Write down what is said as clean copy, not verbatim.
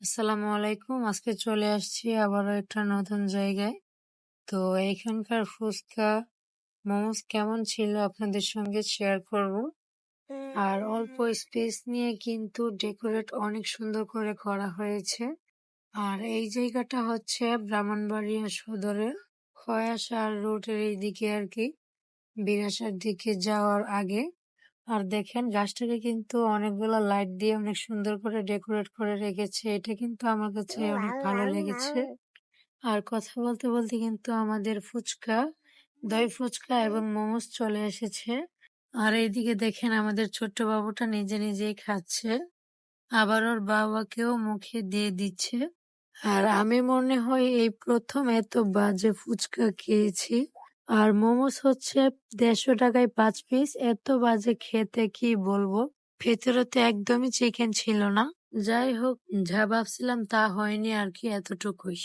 আসসালামু আলাইকুম। আজকে চলে আসছি আবারও একটা নতুন জায়গায়। তো এখানকার ফুচকা, মোমোস কেমন ছিল আপনাদের সঙ্গে শেয়ার করব। আর অল্প স্পেস নিয়ে কিন্তু ডেকোরেট অনেক সুন্দর করে করা হয়েছে। আর এই জায়গাটা হচ্ছে ব্রাহ্মণবাড়িয়া সদরের খয়াসার রোডের এইদিকে আর কি, বিরাসার দিকে যাওয়ার আগে। আর দেখেন গাছটাকে কিন্তু অনেকগুলো লাইট দিয়ে অনেক সুন্দর করে ডেকোরেট করে রেখেছে। এটা কিন্তু আমার কাছে অনেক ভালো লেগেছে। আর কথা বলতে বলতে কিন্তু আমাদের ফুচকা, দই ফুচকা এবং মোমোস চলে এসেছে। আর এইদিকে দেখেন আমাদের ছোট্ট বাবুটা নিজে নিজেই খাচ্ছে, আবার ওর বাবাকেও মুখে দিয়ে দিচ্ছে। আর আমি মনে হয় এই প্রথম এত বাজে ফুচকা খেয়েছি। আর মোমোস হচ্ছে 150 টাকায় 5 পিস, এত বাজে খেতে কি বলবো। ভেতরে তো একদমই চিকেন ছিল না। যাই হোক, যা ভাবছিলাম তা হয়নি আর কি, এতটুকুই।